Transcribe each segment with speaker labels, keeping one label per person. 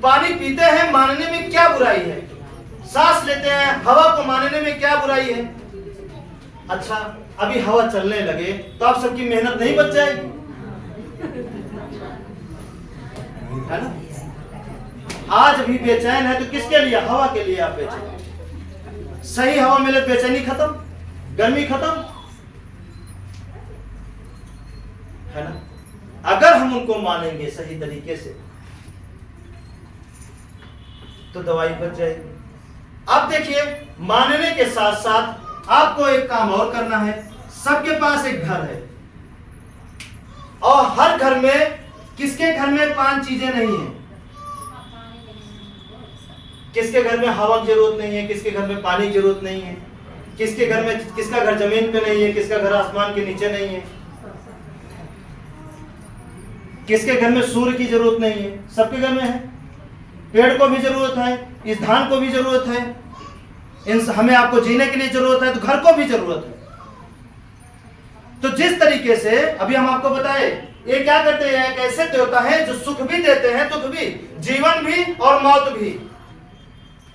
Speaker 1: पानी पीते हैं, मानने में क्या बुराई है? सांस लेते हैं, हवा को मानने में क्या बुराई है? अच्छा, अभी हवा चलने लगे तो आप सबकी मेहनत नहीं बच जाएगी, है ना? आज भी बेचैन है तो किसके लिए? हवा के लिए आप बेचैन। सही हवा मिले बेचैनी खत्म, गर्मी खत्म, है ना? अगर हम उनको मानेंगे सही तरीके से तो दवाई बच जाएगी। अब देखिए, मानने के साथ साथ आपको एक काम और करना है। सबके पास एक घर है और हर घर में, किसके घर में 5 चीजें नहीं है? किसके घर में हवा की जरूरत नहीं है? किसके घर में पानी की जरूरत नहीं है? किसके घर में, किसका घर जमीन पे नहीं है? किसका घर आसमान के नीचे नहीं है? किसके घर में सूर्य की जरूरत नहीं है? सबके घर में है। पेड़ को भी जरूरत है, इस धान को भी जरूरत है, हमें आपको जीने के लिए जरूरत है, तो घर को भी जरूरत है। तो जिस तरीके से अभी हम आपको बताए, ये क्या करते हैं? एक ऐसे देवता है जो सुख भी देते हैं, दुख भी, जीवन भी और मौत भी,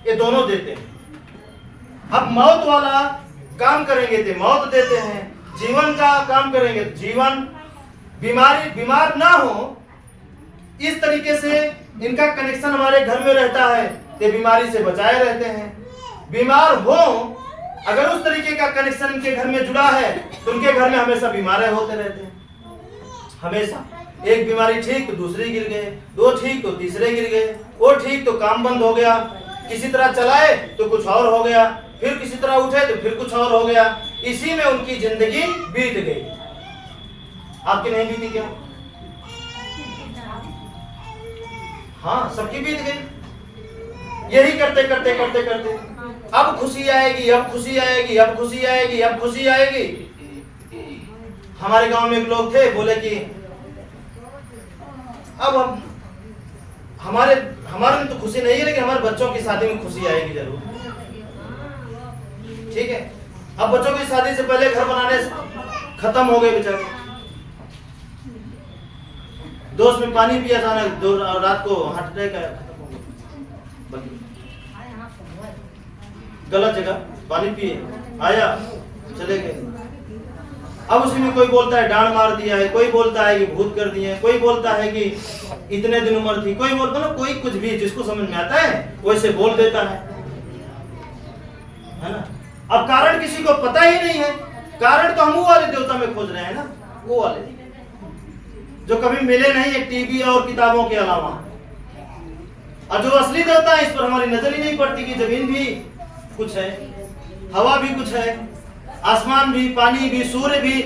Speaker 1: ये दोनों देते हैं। अब मौत वाला काम करेंगे तो मौत देते हैं, जीवन का काम करेंगे तो जीवन, बीमार ना हो, इस तरीके से इनका कनेक्शन हमारे घर में रहता है, ये बीमारी से बचाए रहते हैं। बीमार हो, अगर उस तरीके का कनेक्शन इनके घर में जुड़ा है तो उनके घर में हमेशा बीमारी होते रहते हैं, हमेशा। एक बीमारी ठीक तो दूसरी गिर गए, 2 ठीक तो तीसरे गिर गए, वो ठीक तो काम बंद हो गया, किसी तरह चलाए तो कुछ और हो गया, फिर किसी तरह उठे तो फिर कुछ और हो गया। इसी में उनकी जिंदगी बीत गई। आपकी नहीं बीती क्या? हाँ, सबकी बीत गई। यही करते करते करते करते अब खुशी आएगी, अब खुशी आएगी, अब खुशी आएगी, अब खुशी आएगी। हमारे गांव में एक लोग थे, बोले कि अब हमारे में तो खुशी नहीं है, लेकिन हमारे बच्चों की शादी में खुशी आएगी जरूर। ठीक है, अब बच्चों की शादी से पहले घर बनाने खत्म हो गए बेचारे। दोस्त में पानी पिया, अचानक रात को हार्ट अटैक आया, खत्म हो गया। गलत जगह पानी पिए, आया, चले गए। अब उसी में कोई बोलता है डांड मार दिया है, कोई बोलता है कि भूत कर दिए, कोई बोलता है कि इतने दिन उम्र थी, कोई बोलता ना, कोई कुछ भी जिसको समझ में आता है वैसे बोल देता है ना? अब कारण किसी को पता ही नहीं है। कारण तो हम वो वाले देवता में खोज रहे हैं ना, वो वाले जो कभी मिले नहीं है टीवी और किताबों के अलावा। और जो असली देवता है, इस पर हमारी नजर ही नहीं पड़ती कि जमीन भी कुछ है, हवा भी कुछ है, आसमान भी, पानी भी, सूर्य भी।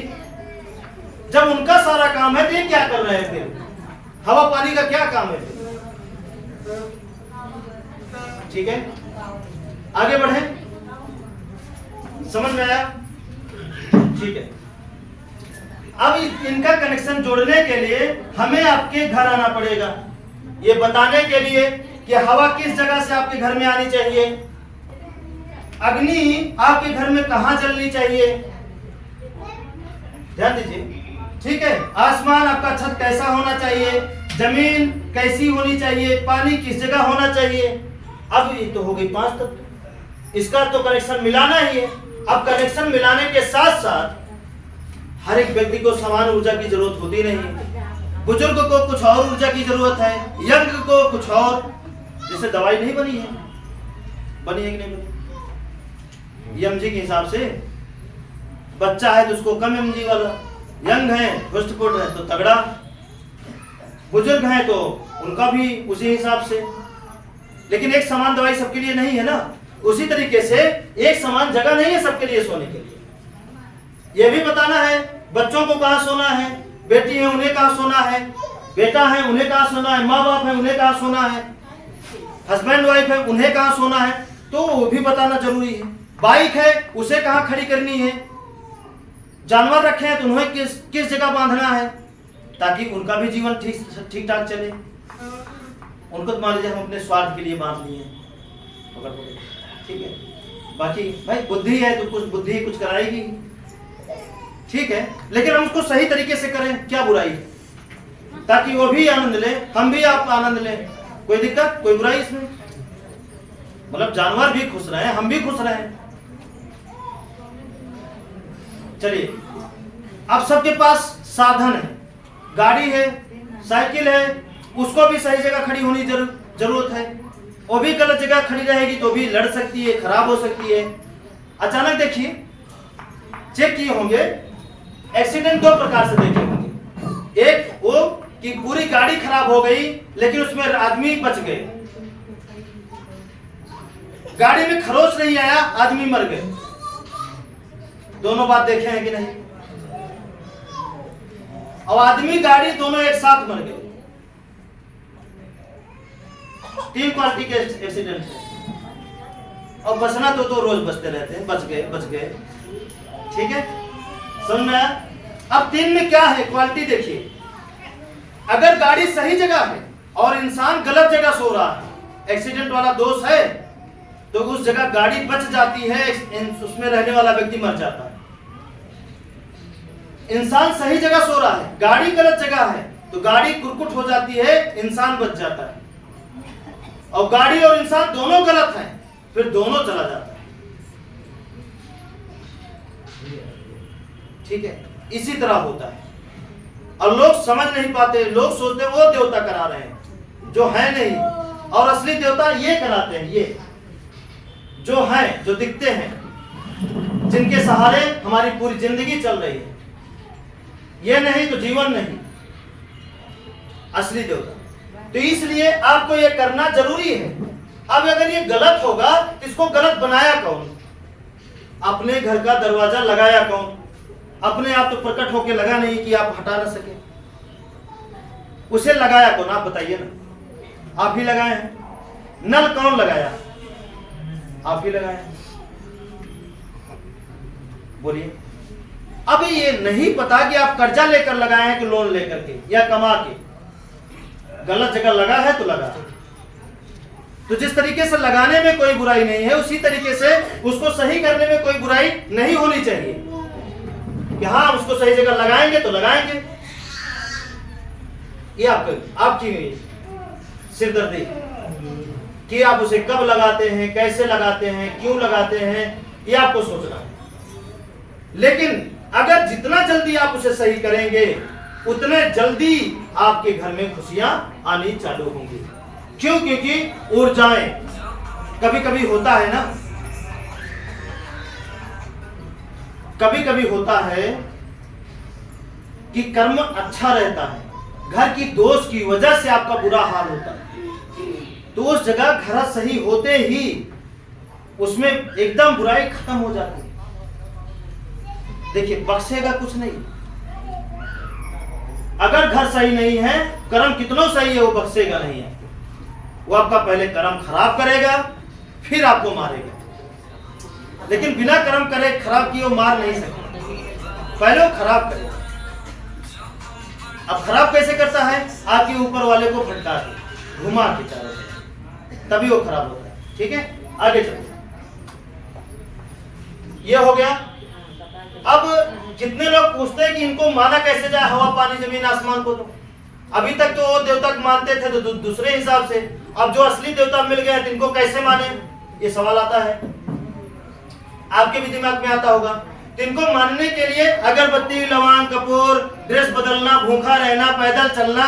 Speaker 1: जब उनका सारा काम है तो ये क्या कर रहे हैं फिर? हवा पानी का क्या काम है? ठीक है, आगे बढ़े, समझ में आया? ठीक है। अब इनका कनेक्शन जोड़ने के लिए हमें आपके घर आना पड़ेगा, ये बताने के लिए कि हवा किस जगह से आपके घर में आनी चाहिए, अग्नि आपके घर में कहां जलनी चाहिए, ध्यान दीजिए। ठीक है, आसमान आपका छत कैसा होना चाहिए, जमीन कैसी होनी चाहिए, पानी किस जगह होना चाहिए। अब ये तो हो गई 5 तत्व, इसका तो कनेक्शन मिलाना ही है। अब कनेक्शन मिलाने के साथ साथ हर एक व्यक्ति को समान ऊर्जा की जरूरत होती नहीं है। बुजुर्ग को कुछ और ऊर्जा की जरूरत है, यंग को कुछ और। जैसे दवाई नहीं बनी है, बनी है कि नहीं बनी? एमजी के हिसाब से बच्चा है तो उसको कम एमजी वाला, यंग है पुष्ट-पुष्ट है तो तगड़ा, बुजुर्ग है तो उनका भी उसी हिसाब से। लेकिन एक समान दवाई सबके लिए नहीं है ना। उसी तरीके से एक समान जगह नहीं है सबके लिए सोने के लिए। यह भी बताना है बच्चों को कहाँ सोना है, बेटी है उन्हें कहाँ सोना है, बेटा है उन्हें कहाँ सोना है, माँ बाप है उन्हें कहाँ सोना है, हस्बैंड वाइफ है उन्हें कहाँ सोना है, तो वो भी बताना जरूरी है। बाइक है उसे कहाँ खड़ी करनी है, जानवर रखे हैं तो उन्हें किस जगह बांधना है, ताकि उनका भी जीवन ठीक ठाक चले। उनको तो मान लीजिए हम अपने स्वार्थ के लिए बांध लिए, ठीक है। बाकी भाई बुद्धि है तो कुछ बुद्धि कुछ कराएगी, ठीक है, लेकिन हम उसको सही तरीके से करें, क्या बुराई है, ताकि वो भी आनंद ले, हम भी आप आनंद लें। कोई दिक्कत, कोई बुराई इसमें? मतलब जानवर भी खुश रहे, हम भी खुश रहे। चलिए, अब सबके पास साधन है, गाड़ी है, साइकिल है, उसको भी सही जगह खड़ी होनी जरूरत है। वो भी गलत जगह खड़ी रहेगी तो भी लड़ सकती है, खराब हो सकती है। अचानक देखिए, चेक किए होंगे, एक्सीडेंट दो प्रकार से देखे होंगे। एक वो कि पूरी गाड़ी खराब हो गई लेकिन उसमें आदमी बच गए, गाड़ी में खरोच नहीं आया, आदमी मर गए। दोनों बात देखे हैं कि नहीं? और आदमी गाड़ी दोनों एक साथ मर गए। 3 क्वालिटी के एक्सीडेंट है। और बचना तो रोज बचते रहते हैं, बच गए। ठीक है, समझ में आया? अब 3 में क्या है क्वालिटी देखिए। अगर गाड़ी सही जगह है और इंसान गलत जगह सो रहा है, एक्सीडेंट वाला दोष है, तो उस जगह गाड़ी बच जाती है, उसमें रहने वाला व्यक्ति मर जाता है। इंसान सही जगह सो रहा है, गाड़ी गलत जगह है, तो गाड़ी कुरकुट हो जाती है, इंसान बच जाता है। और गाड़ी और इंसान दोनों गलत हैं, फिर दोनों चला जाता है। ठीक है, इसी तरह होता है। और लोग समझ नहीं पाते, लोग सोचते हैं वो देवता करा रहे हैं जो है नहीं, और असली देवता ये कराते हैं, ये जो हैं, जो दिखते हैं, जिनके सहारे हमारी पूरी जिंदगी चल रही है। ये नहीं तो जीवन नहीं, असली देवता। तो इसलिए आपको ये करना जरूरी है। अब अगर ये गलत होगा तो इसको गलत बनाया कौन? अपने घर का दरवाजा लगाया कौन? अपने आप तो प्रकट होके लगा नहीं कि आप हटा ना सके। उसे लगाया कौन? आप बताइए ना। आप ही लगाए हैं। नल कौन लगाया? आप ही लगाए। बोलिए। अब ये नहीं पता कि आप कर्जा लेकर लगाए हैं कि लोन लेकर के या कमा के। गलत जगह लगा है तो लगा। तो जिस तरीके से लगाने में कोई बुराई नहीं है, उसी तरीके से उसको सही करने में कोई बुराई नहीं होनी चाहिए कि हाँ उसको सही जगह लगाएंगे तो लगाएंगे। ये आपकी सिरदर्दी कि आप उसे कब लगाते हैं, कैसे लगाते हैं, क्यों लगाते हैं, ये आपको सोचना है। लेकिन अगर जितना जल्दी आप उसे सही करेंगे उतने जल्दी आपके घर में खुशियां आनी चालू होंगी। क्यों? क्योंकि ऊर्जाएं, कभी कभी होता है ना, कभी कभी होता है कि कर्म अच्छा रहता है, घर की दोष की वजह से आपका बुरा हाल होता है, तो उस जगह घर सही होते ही उसमें एकदम बुराई खत्म हो जाती है। देखिए, बख्शेगा कुछ नहीं। अगर घर सही नहीं है, कर्म कितना सही है, वो बख्शेगा नहीं है। वो आपका पहले कर्म खराब करेगा, फिर आपको मारेगा। लेकिन बिना कर्म करे खराब किए वो मार नहीं सकता, पहले वो खराब करेगा। अब खराब कैसे करता है? आपके ऊपर वाले को फटका के, घुमा के चारों तरफ, तभी वो खराब होता है। ठीक है, आगे चलो। ये हो गया। अब कितने लोग पूछते हैं कि इनको माना कैसे जाए, हवा पानी जमीन आसमान को? तो अभी तक तो वो देवता मानते थे तो दूसरे हिसाब से, अब जो असली देवता मिल गए तो इनको कैसे माने? ये सवाल आता है, आपके भी दिमाग में आता होगा। तो इनको मानने के लिए अगरबत्ती, लवांग, कपूर, ड्रेस बदलना, भूखा रहना, पैदल चलना,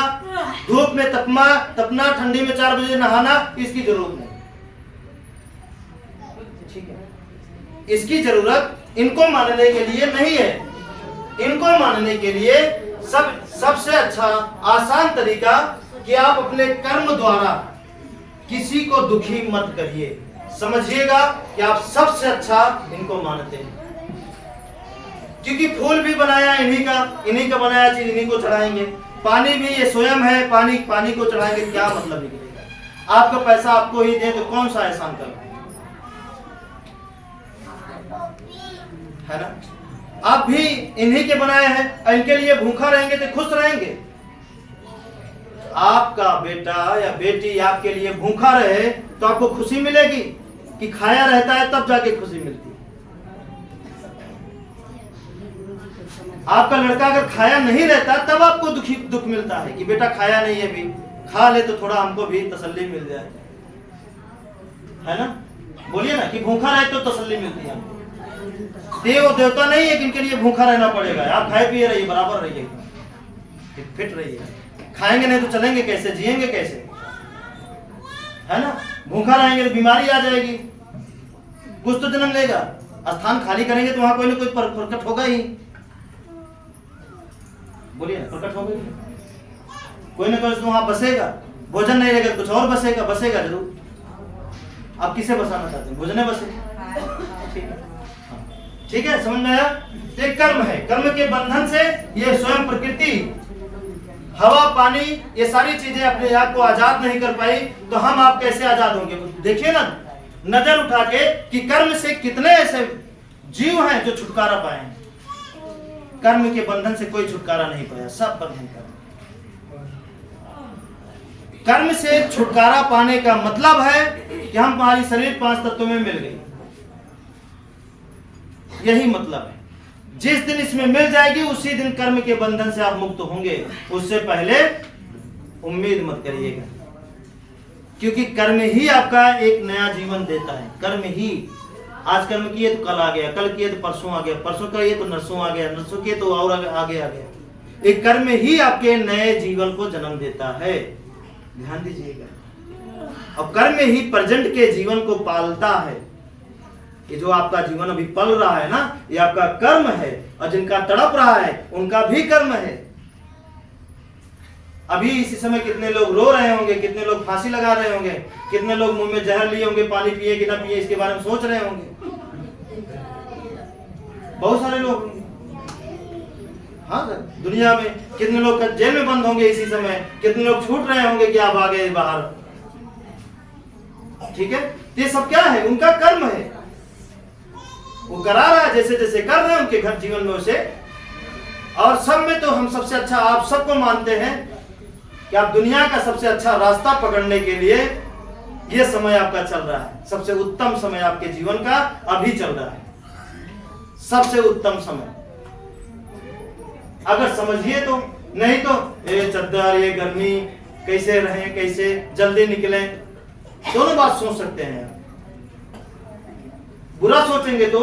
Speaker 1: धूप में तपना, ठंडी में 4 बजे नहाना, इसकी जरूरत नहीं। ठीक है, इसकी जरूरत इनको मानने के लिए नहीं है। इनको मानने के लिए सबसे अच्छा आसान तरीका कि आप अपने कर्म द्वारा किसी को दुखी मत करिए। समझिएगा कि आप सबसे अच्छा इनको मानते हैं, क्योंकि फूल भी बनाया इन्हीं का बनाया चीज इन्हीं को चढ़ाएंगे। पानी भी ये स्वयं है, पानी को चढ़ाएंगे, क्या मतलब निकलेगा? आपका पैसा आपको ही दे तो कौन सा एहसान कर है ना? आप भी इन्हीं के बनाए हैं, इनके लिए भूखा रहेंगे तो खुश रहेंगे। आपका बेटा या बेटी आपके लिए भूखा रहे तो आपको खुशी मिलेगी कि खाया रहता है तब जाके खुशी मिलती है। आपका लड़का अगर खाया नहीं रहता तब आपको दुख मिलता है कि बेटा खाया नहीं है, भी खा ले तो थोड़ा हमको भी तसल्ली मिल जाए, है ना? बोलिए ना कि भूखा रहे तो तसल्ली मिलती है हमको। देव देवता नहीं है कि इनके लिए भूखा रहना पड़ेगा। आप खाए पिए रहिए, बराबर रहिए, फिट रहिए। खाएंगे नहीं तो चलेंगे कैसे, जिएंगे कैसे, है ना? भूखा रहेंगे तो बीमारी आ जाएगी, कुछ तो जन्म लेगा। स्थान खाली करेंगे तो वहां कोई ना कोई प्रकट होगा ही। बोलिए ना, प्रकट होगा ही, कोई ना कोई तो वहां बसेगा। भोजन नहीं रहेगा, कुछ और बसेगा, बसेगा जरूर। आप किसे बसाना चाहते हैं? भोजन बसे, ठीक है, समझ में आया? एक कर्म है, कर्म के बंधन से ये स्वयं प्रकृति, हवा, पानी, ये सारी चीजें अपने आप को आजाद नहीं कर पाई, तो हम आप कैसे आजाद होंगे? देखिए ना, नजर उठा के कि कर्म से कितने ऐसे जीव हैं जो छुटकारा पाए हैं। कर्म के बंधन से कोई छुटकारा नहीं पाया, सब बंधन कर्म। कर्म से छुटकारा पाने का मतलब है कि हम हमारी शरीर 5 तत्वों में मिल गई, यही मतलब है। जिस दिन इसमें मिल जाएगी उसी दिन कर्म के बंधन से आप मुक्त होंगे, उससे पहले उम्मीद मत करिएगा, क्योंकि कर्म ही आपका एक नया जीवन देता है। कर्म ही, आज कर्म किए तो कल आ गया, कल किए तो परसों आ गया, परसों किए तो नरसों आ गया, नरसों किए तो और आगे आ गया। एक कर्म ही आपके नए जीवन को जन्म देता है, ध्यान दीजिएगा। और कर्म ही प्रेजेंट के जीवन को पालता है। ये जो आपका जीवन अभी पल रहा है ना, ये आपका कर्म है, और जिनका तड़प रहा है उनका भी कर्म है। अभी इसी समय कितने लोग रो रहे होंगे, कितने लोग फांसी लगा रहे होंगे, कितने लोग मुंह में जहर लिए होंगे, पानी पिए कि ना पिए इसके बारे में सोच रहे होंगे, बहुत सारे लोग। हाँ सर, दुनिया में कितने लोग जेल में बंद होंगे इसी समय, कितने लोग छूट रहे होंगे कि आप आ गए बाहर। ठीक है, ये सब क्या है? उनका कर्म है, वो करा रहा है, जैसे जैसे कर रहे हैं उनके घर जीवन में उसे। और सब में तो हम सबसे अच्छा आप सबको मानते हैं कि आप दुनिया का सबसे अच्छा रास्ता पकड़ने के लिए ये समय आपका चल रहा है। सबसे उत्तम समय आपके जीवन का अभी चल रहा है, सबसे उत्तम समय, अगर समझिए तो। नहीं तो ये चद्दर, ये गर्मी, कैसे रहें, कैसे जल्दी निकलें, दोनों बात सोच सकते हैं। बुरा सोचेंगे तो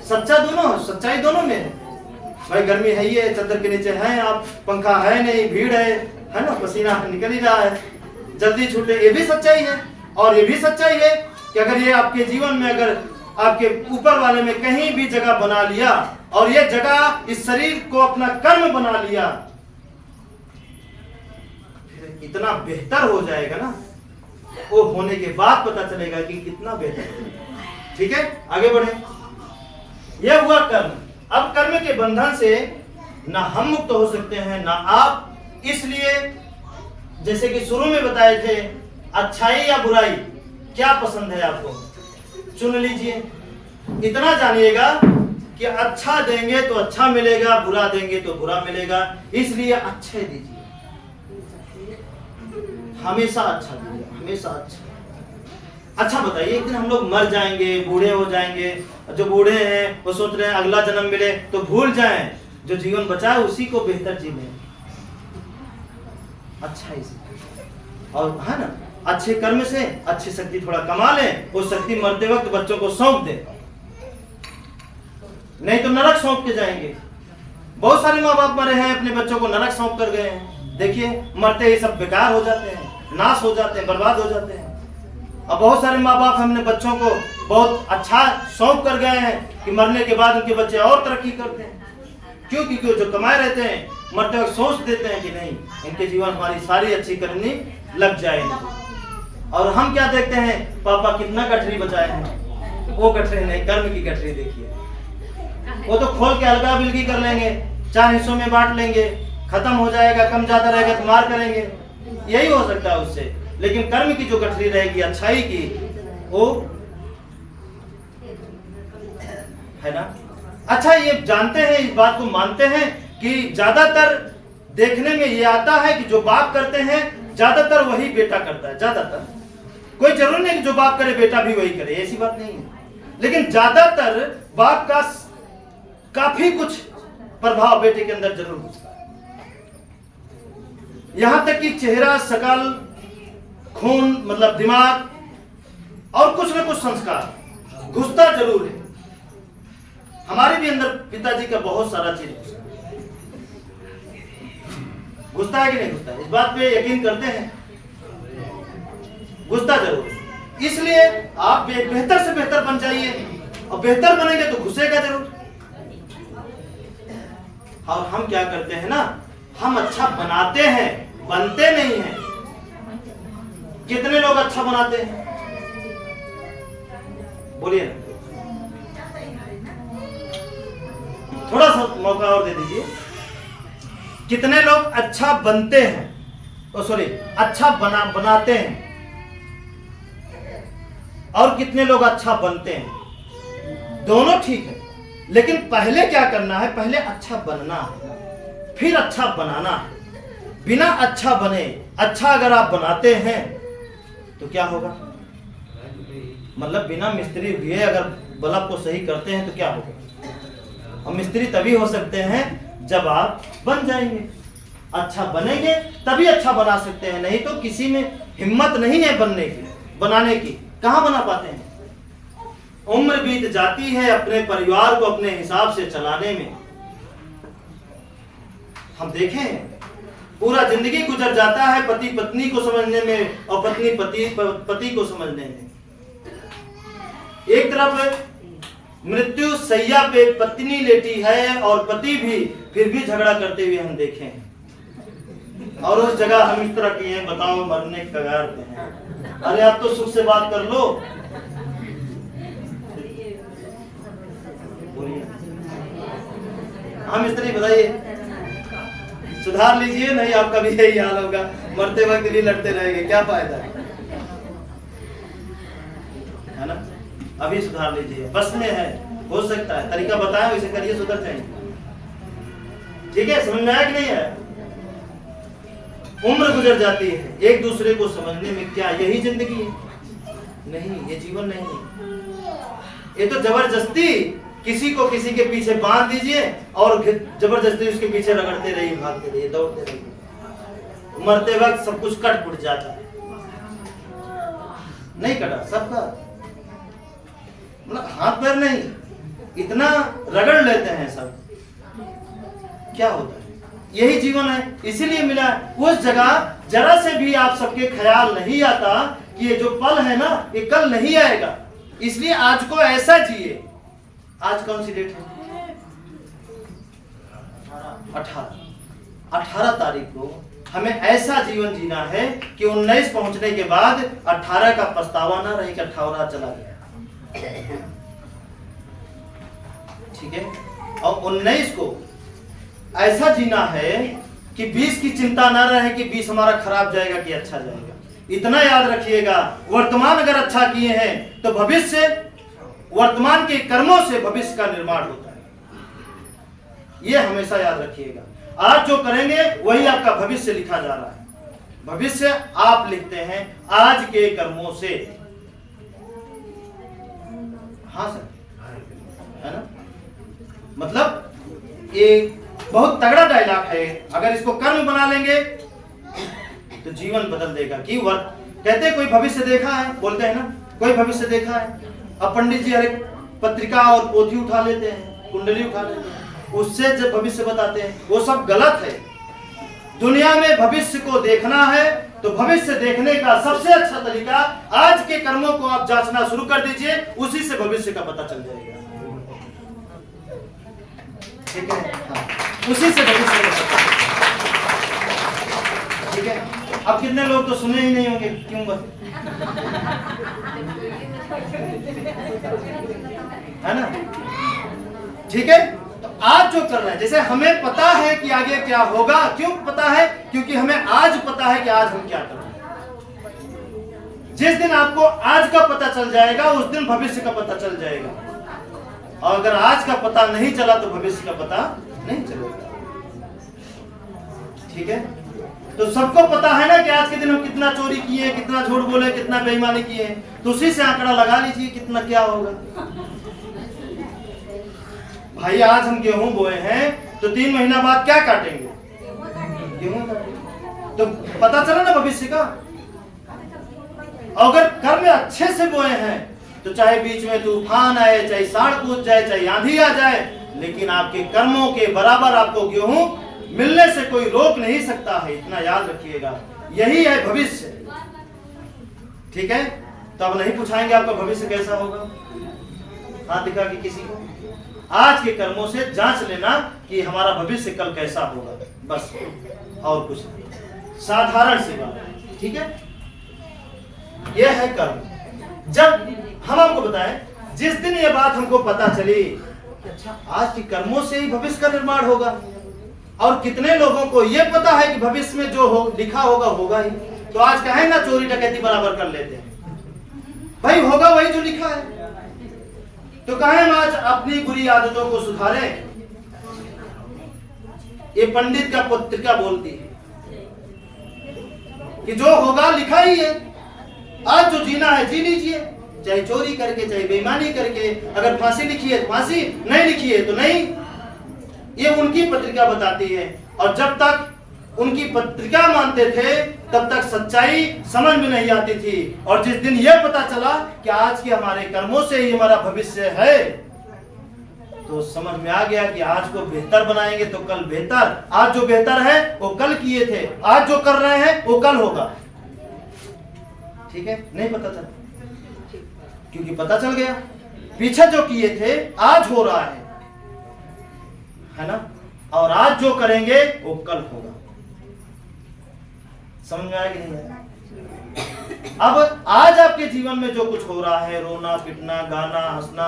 Speaker 1: सच्चा दोनों, सच्चाई दोनों में है। भाई गर्मी है, ये चद्दर के नीचे हैं आप, पंखा है नहीं, भीड़ है ना, पसीना निकल ही रहा है, जल्दी छूटे, ये भी सच्चाई है। और ये भी सच्चाई है कि अगर ये आपके जीवन में, अगर आपके ऊपर वाले में कहीं भी जगह बना लिया और ये जगह इस शरीर को अपना कर्म बना लिया, फिर इतना बेहतर हो जाएगा ना, वो होने के बाद पता चलेगा कि कितना बेहतर। ठीक है, आगे बढ़े। यह हुआ कर्म। अब कर्म के बंधन से ना हम मुक्त हो सकते हैं ना आप, इसलिए जैसे कि शुरू में बताए थे, अच्छाई या बुराई, क्या पसंद है आपको, चुन लीजिए। इतना जानिएगा कि अच्छा देंगे तो अच्छा मिलेगा, बुरा देंगे तो बुरा मिलेगा, इसलिए अच्छे दीजिए, हमेशा अच्छा दीजिए, हमेशा अच्छा। अच्छा बताइए, एक दिन हम लोग मर जाएंगे, बूढ़े हो जाएंगे, जो बूढ़े हैं वो सोच रहे हैं अगला जन्म मिले तो भूल जाएं, जो जीवन बचा है उसी को बेहतर जी लें, अच्छा ही और है ना, अच्छे कर्म से अच्छी शक्ति थोड़ा कमा लें, वो शक्ति मरते वक्त बच्चों को सौंप दें, नहीं तो नरक सौंप के जाएंगे। बहुत सारे माँ बाप मरे हैं, अपने बच्चों को नरक सौंप कर गए हैं। देखिए मरते ही सब बेकार हो जाते हैं, नाश हो जाते हैं, बर्बाद हो जाते हैं। अब बहुत सारे माँ बाप हमने बच्चों को बहुत अच्छा सौंप कर गए हैं कि मरने के बाद उनके बच्चे और तरक्की करते हैं। क्यों? क्योंकि जो कमाए रहते हैं मरते वक्त सोच देते हैं कि नहीं, इनके जीवन हमारी सारी अच्छी करनी लग जाएगी। और हम क्या देखते हैं, पापा कितना गठरी बचाए हैं, वो गठरी नहीं, कर्म की गठरी देखिए, वो तो खोल के हल्का बिल्की कर लेंगे, 4 हिस्सों में बांट लेंगे, खत्म हो जाएगा, कम ज्यादा रहेगा तो मार करेंगे, यही हो सकता है उससे। लेकिन कर्म की जो गठरी रहेगी अच्छाई की, वो है ना। अच्छा, ये जानते हैं, इस बात को मानते हैं कि ज्यादातर देखने में ये आता है कि जो बाप करते हैं ज्यादातर वही बेटा करता है। ज्यादातर, कोई जरूर नहीं कि जो बाप करे बेटा भी वही करे, ऐसी बात नहीं है, लेकिन ज्यादातर बाप का काफी कुछ प्रभाव बेटे के अंदर जरूर होता है। यहां तक कि चेहरा, शकल, खून मतलब दिमाग और कुछ न कुछ संस्कार घुसता जरूर है। हमारे भी अंदर पिताजी का बहुत सारा चीज घुसता है कि नहीं घुसता है? इस बात पे यकीन करते हैं? घुसता जरूर है। इसलिए आप बेहतर से बेहतर बन जाइए, और बेहतर बनेंगे तो घुसेगा जरूर। और हम क्या करते हैं ना, हम अच्छा बनाते हैं, बनते नहीं हैं। कितने लोग अच्छा बनाते हैं? बोलिए ना, थोड़ा सा मौका और दे दीजिए। कितने लोग अच्छा बनते हैं, अच्छा बनाते हैं, और कितने लोग अच्छा बनते हैं? दोनों ठीक है, लेकिन पहले क्या करना है? पहले अच्छा बनना है, फिर अच्छा बनाना है। बिना अच्छा बने, अच्छा अगर आप बनाते हैं तो क्या होगा? मतलब बिना मिस्त्री हुए अगर बल्ब को सही करते हैं तो क्या होगा? और मिस्त्री तभी हो सकते हैं जब आप बन जाएंगे। अच्छा बनेंगे तभी अच्छा बना सकते हैं, नहीं तो किसी में हिम्मत नहीं है बनने की, बनाने की। कहां बना पाते हैं? उम्र बीत जाती है अपने परिवार को अपने हिसाब से चलाने में। हम देखें, पूरा जिंदगी गुजर जाता है पति पत्नी को समझने में और पत्नी पति को समझने में। एक तरफ मृत्यु सैया पे पत्नी लेटी है और पति भी, फिर भी झगड़ा करते हुए हम देखें। और उस जगह हम इस तरह की हैं, बताओ मरने के कगार पे हैं। अरे आप तो सुख से बात कर लो। हम इस तरह बताइए, सुधार लीजिए, नहीं आपका भी यही हाल होगा, मरते वक्त भी लड़ते रहेंगे, क्या फायदा है ना? अभी सुधार लीजिए, बस में है, हो सकता है, तरीका बताएं वैसे करिए, सुधर जाएंगे। ठीक है, समझ में आया कि नहीं है? उम्र गुजर जाती है एक दूसरे को समझने में। क्या यही जिंदगी है? नहीं, ये जीवन नहीं है। ये तो जबरदस्ती किसी को किसी के पीछे बांध दीजिए और जबरदस्ती उसके पीछे रगड़ते रहिए, भागते रहिए, दौड़ते रहिए। मरते वक्त सब कुछ कट फुट जाता है। नहीं कटा सबका, मतलब हाथ पैर नहीं, इतना रगड़ लेते हैं सब। क्या होता है? यही जीवन है, इसीलिए मिला। उस जगह जरा से भी आप सबके ख्याल नहीं आता कि ये जो पल है ना, ये कल नहीं आएगा। इसलिए आज को ऐसा जिए। आज कौन सी डेट है? 18 तारीख को हमें ऐसा जीवन जीना है कि 19 पहुंचने के बाद 18 का पछतावा ना रहे कि 18 चला गया। ठीक है, और 19 को ऐसा जीना है कि 20 की चिंता ना रहे कि 20 हमारा खराब जाएगा कि अच्छा जाएगा। इतना याद रखिएगा, वर्तमान अगर अच्छा किए हैं तो भविष्य, वर्तमान के कर्मों से भविष्य का निर्माण होता है। यह हमेशा याद रखिएगा। आज जो करेंगे वही आपका भविष्य लिखा जा रहा है। भविष्य आप लिखते हैं आज के कर्मों से। हाँ सर, है ना? मतलब एक बहुत तगड़ा डायलॉग है। अगर इसको कर्म बना लेंगे तो जीवन बदल देगा। कि कहते कोई भविष्य देखा है, बोलते हैं ना, कोई भविष्य देखा है। अब पंडित जी हर एक पत्रिका और पोथी उठा लेते हैं, कुंडली उठा लेते हैं, उससे जब भविष्य बताते हैं, वो सब गलत है। दुनिया में भविष्य को देखना है तो भविष्य देखने का सबसे अच्छा तरीका आज के कर्मों को आप जांचना शुरू कर दीजिए, उसी से भविष्य का पता चल जाएगा। ठीक है, हाँ, उसी से भविष्य का पता। ठीक है, अब कितने लोग तो सुने ही नहीं होंगे, क्यों बस, है ना? ठीक है, तो आज जो कर रहे हैं, जैसे हमें पता है कि आगे क्या होगा। क्यों पता है? क्योंकि हमें आज पता है कि आज हम क्या कर रहे हैं। जिस दिन आपको आज का पता चल जाएगा उस दिन भविष्य का पता चल जाएगा, और अगर आज का पता नहीं चला तो भविष्य का पता नहीं चलेगा। ठीक है, तो सबको पता है ना कि आज के दिन हम कितना चोरी किए, कितना झूठ बोले, कितना बेईमानी किए, तो उसी से आंकड़ा लगा लीजिए कितना क्या होगा। भाई आज हम गेहूं बोए हैं तो 3 महीना बाद क्या काटेंगे? गेहूं काटेंगे। तो पता चला ना भविष्य का। अगर कर्म अच्छे से बोए हैं तो चाहे बीच में तूफान आए, चाहे साड़ कूद जाए, चाहे आंधी आ जाए, लेकिन आपके कर्मों के बराबर आपको गेहूं मिलने से कोई रोक नहीं सकता है। इतना याद रखिएगा, यही है भविष्य। ठीक है, तो अब नहीं पूछाएंगे आपका भविष्य कैसा होगा। हाथ दिखा के किसी को आज के कर्मों से जांच लेना कि हमारा भविष्य कल कैसा होगा, बस और कुछ नहीं, साधारण सी बात। ठीक है, यह है कर्म। जब हम आपको बताएं, जिस दिन ये बात हमको पता चली, अच्छा आज के कर्मों से ही भविष्य का निर्माण होगा, और कितने लोगों को यह पता है कि भविष्य में जो हो लिखा होगा होगा ही, तो आज कहें ना चोरी डकैती बराबर कर लेते हैं, भाई होगा वही जो लिखा है। तो कहें आज अपनी बुरी आदतों को सुधारें। ये पंडित का पत्रिका बोलती है कि जो होगा लिखा ही है, आज जो जीना है जी लीजिए, चाहे चोरी करके, चाहे बेईमानी करके। अगर फांसी लिखी है तो फांसी, नहीं लिखी है तो नहीं। ये उनकी पत्रिका बताती है, और जब तक उनकी पत्रिका मानते थे तब तक सच्चाई समझ में नहीं आती थी। और जिस दिन यह पता चला कि आज के हमारे कर्मों से ही हमारा भविष्य है, तो समझ में आ गया कि आज को बेहतर बनाएंगे तो कल बेहतर। आज जो बेहतर है वो कल किए थे, आज जो कर रहे हैं वो कल होगा। ठीक है, नहीं पता चला क्योंकि पता चल गया पीछे जो किए थे आज हो रहा है ना, और आज जो करेंगे वो कल होगा। समझ में आया कि नहीं आया? अब आज आपके जीवन में जो कुछ हो रहा है, रोना पिटना गाना हंसना,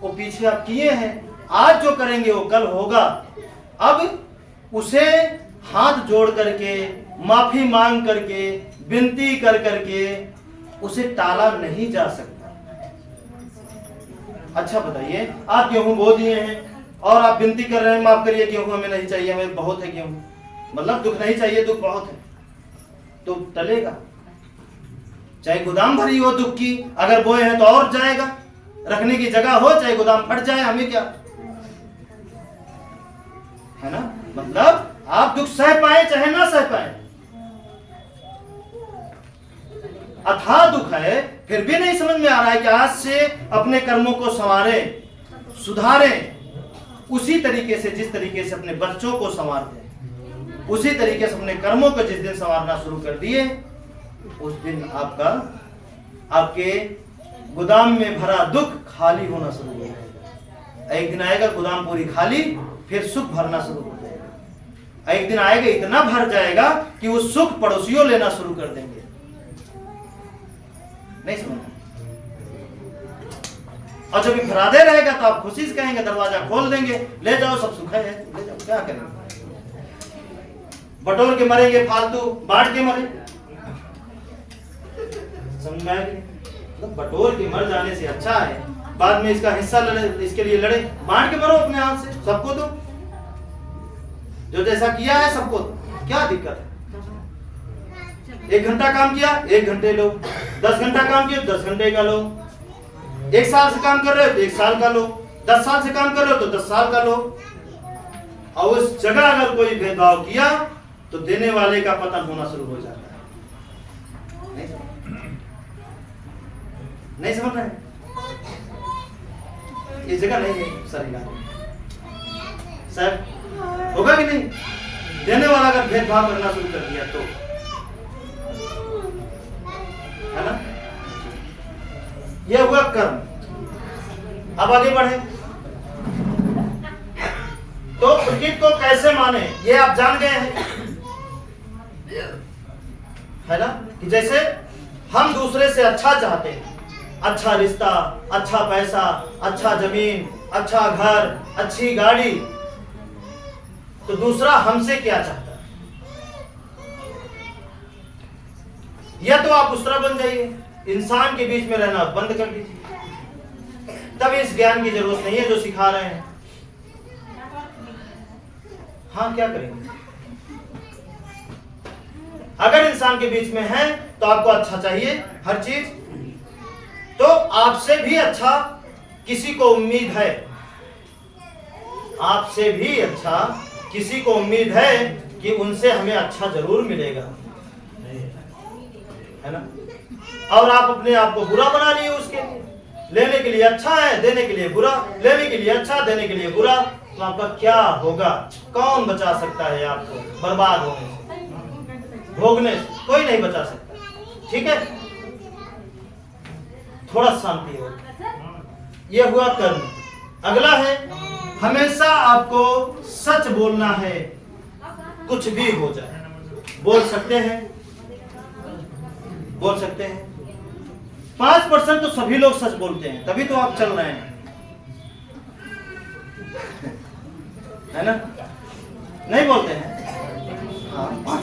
Speaker 1: वो पीछे आप किए हैं, आज जो करेंगे वो कल होगा। अब उसे हाथ जोड़ करके, माफी मांग करके, विनती कर करके उसे टाला नहीं जा सकता। अच्छा बताइए, आप गेहूं बो दिए हैं और आप विनती कर रहे हैं, माफ करिए गेहूं हमें नहीं चाहिए, हमें बहुत है गेहूं, मतलब दुख नहीं चाहिए, दुख बहुत है, तो टलेगा। चाहे गोदाम भरी हो दुख की, अगर बोए हैं तो और जाएगा, रखने की जगह हो, चाहे गोदाम फट जाए, हमें क्या है ना। मतलब आप दुख सह पाए चाहे ना सह पाए, अथाह दुख है, फिर भी नहीं समझ में आ रहा है कि आज से अपने कर्मों को संवारें, सुधारें, उसी तरीके से जिस तरीके से अपने बच्चों को संवारते हैं, उसी तरीके से अपने कर्मों को जिस दिन संवारना शुरू कर दिए, उस दिन आपके गोदाम में भरा दुख खाली होना शुरू हो जाएगा। एक दिन आएगा गोदाम पूरी खाली, फिर सुख भरना शुरू हो जाएगा। एक दिन आएगा इतना भर जाएगा कि वो सुख पड़ोसियों लेना शुरू कर देंगे। नहीं समझ। और जब भरादे रहेगा तो आप खुशी से कहेंगे, दरवाजा खोल देंगे, ले जाओ सब सुख है, ले जाओ, क्या करेंगे, बटोर के मरेंगे, फालतू बांट के मरे। समझ में आया कि नहीं? मतलब बटोर के मर जाने से अच्छा है बाद में इसका हिस्सा लड़े, इसके लिए लड़े, बांट के मरो अपने हाथ से, सबको दो, जो जैसा किया है सबको दो, क्या दिक्कत है। 1 घंटा काम किया 1 घंटे लो, 10 घंटा काम किया 10 घंटे का लो, 1 साल से काम कर रहे हो तो 1 साल का लो, 10 साल से काम कर रहे हो तो 10 साल का लो। और उस जगह अगर कोई भेदभाव किया तो देने वाले का पतन होना शुरू हो जाता है। नहीं समझ रहे? इस जगह नहीं है सर, होगा कि नहीं? देने वाला अगर भेदभाव करना शुरू कर दिया तो, है ना। यह हुआ कर्म। अब आगे बढ़े तो प्रकृति को कैसे माने, ये आप जान गए हैं, है ना, कि जैसे हम दूसरे से अच्छा चाहते हैं, अच्छा रिश्ता, अच्छा पैसा, अच्छा जमीन, अच्छा घर, अच्छी गाड़ी, तो दूसरा हमसे क्या चाहता है, या तो आप उस तरह बन जाइए, इंसान के बीच में रहना बंद कर दीजिए, तब इस ज्ञान की जरूरत नहीं है जो सिखा रहे हैं। हाँ, क्या करेंगे? अगर इंसान के बीच में है तो आपको अच्छा चाहिए हर चीज, तो आपसे भी अच्छा किसी को उम्मीद है, आपसे भी अच्छा किसी को उम्मीद है कि उनसे हमें अच्छा जरूर मिलेगा। है ना? और आप अपने आप को बुरा बना लिए उसके लिए। लेने के लिए अच्छा है, देने के लिए बुरा, लेने के लिए अच्छा, देने के लिए बुरा, तो आपका क्या होगा? कौन बचा सकता है आपको बर्बाद होने से, भोगने से? कोई नहीं बचा सकता। ठीक है, थोड़ा शांति हो। यह हुआ कर्म। अगला है, हमेशा आपको सच बोलना है, कुछ भी हो जाए। बोल सकते हैं, बोल सकते हैं। 5% तो सभी लोग सच बोलते हैं, तभी तो आप चल रहे हैं, है ना? नहीं बोलते हैं? हाँ,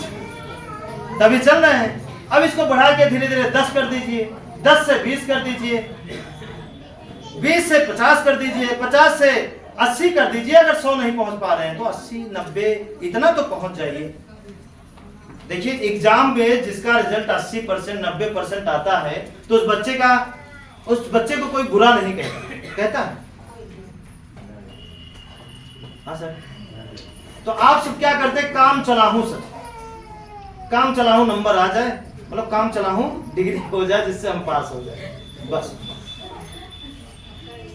Speaker 1: तभी चल रहे हैं। अब इसको बढ़ा के धीरे धीरे 10 कर दीजिए, 10 से 20 कर दीजिए, 20 से 50 कर दीजिए, 50 से 80 कर दीजिए। अगर 100 नहीं पहुंच पा रहे हैं तो 80, 90 इतना तो पहुंच जाइए। देखिए, एग्जाम में जिसका रिजल्ट 80%, 90% आता है, तो उस बच्चे को कोई बुरा नहीं कहता है? हाँ सर। तो आप सब क्या करते? काम चलाहूं सर, काम चलाहूं नंबर आ जाए, मतलब काम चलाहूं डिग्री हो जाए जिससे हम पास हो जाए, बस।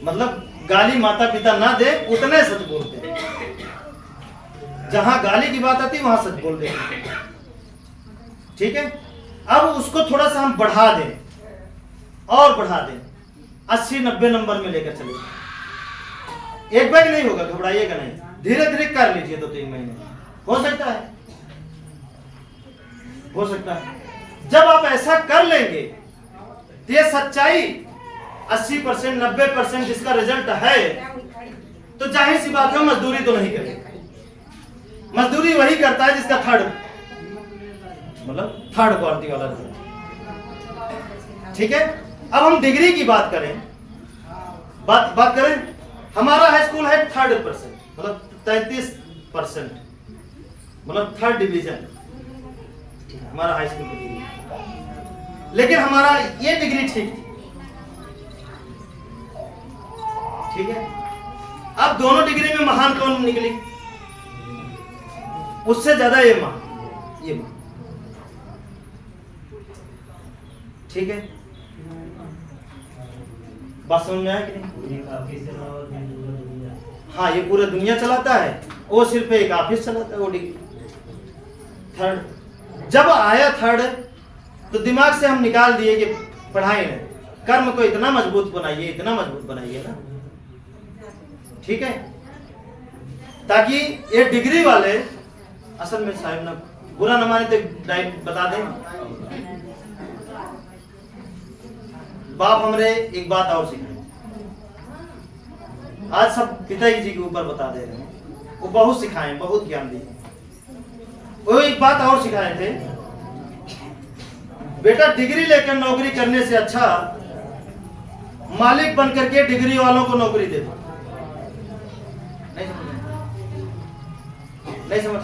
Speaker 1: मतलब गाली माता पिता ना दे, उतने सच बोलते हैं। जहां गाली की बात आती है वहां सच बोल देते। ठीक है, अब उसको थोड़ा सा हम बढ़ा दें और बढ़ा दें, 80-90 नंबर में लेकर चलिए। एक बार नहीं होगा, घबराइएगा नहीं, धीरे धीरे कर लीजिए। 2-3 महीने हो सकता है, हो सकता है। जब आप ऐसा कर लेंगे तो ये सच्चाई 80%, 90% जिसका रिजल्ट है, तो जाहिर सी बात है मजदूरी तो नहीं करेगा। मजदूरी वही करता है जिसका थर्ड क्वालिटी वाला रिजल्ट। ठीक है, अब हम डिग्री की बात करें, बात करें। हमारा हाई स्कूल है 3rd%, मतलब 33%, मतलब 3rd डिवीजन हमारा हाई स्कूल की डिग्री। लेकिन हमारा ये डिग्री ठीक थी। ठीक है, अब दोनों डिग्री में महान कौन निकली? उससे ज्यादा ये महान। ठीक है, बात समझ में आया कि नहीं? हाँ, ये पूरा दुनिया चलाता है, वो सिर्फ एक ऑफिस चलाता है, वो डिग्री 3rd। जब आया 3rd, तो दिमाग से हम निकाल दिए कि पढ़ाई नहीं, कर्म को इतना मजबूत बनाइए, इतना मजबूत बनाइए ना। ठीक है, ताकि ये डिग्री वाले, असल में साहब ना बुरा न माने तो डायरेक्ट बता दें, बाप हमरे एक बात और सिखाए, आज सब पिताजी जी के ऊपर बता दे रहे हैं। वो बहुत सिखाए, बहुत ज्ञान दिए। वो एक बात और सिखाए थे, बेटा डिग्री लेकर नौकरी करने से अच्छा मालिक बन करके डिग्री वालों को नौकरी दे दो। नहीं समझ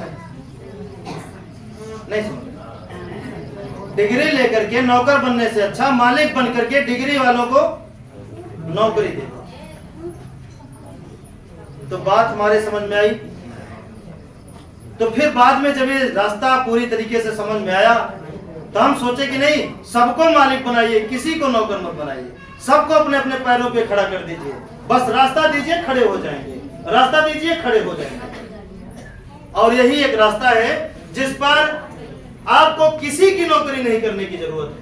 Speaker 1: डिग्री लेकर के नौकर बनने से अच्छा मालिक बन करके डिग्री वालों को नौकरी दे दो। तो बात हमारे समझ में आई। तो फिर बाद में जब ये रास्ता पूरी तरीके से समझ में आया, तो हम सोचे कि नहीं, सबको मालिक बनाइए, किसी को नौकर मत बनाइए, सबको अपने अपने पैरों पे खड़ा कर दीजिए। बस रास्ता दीजिए, खड़े हो जाएंगे, रास्ता दीजिए, खड़े हो जाएंगे। और यही एक रास्ता है जिस पर आपको किसी की नौकरी नहीं करने की जरूरत है।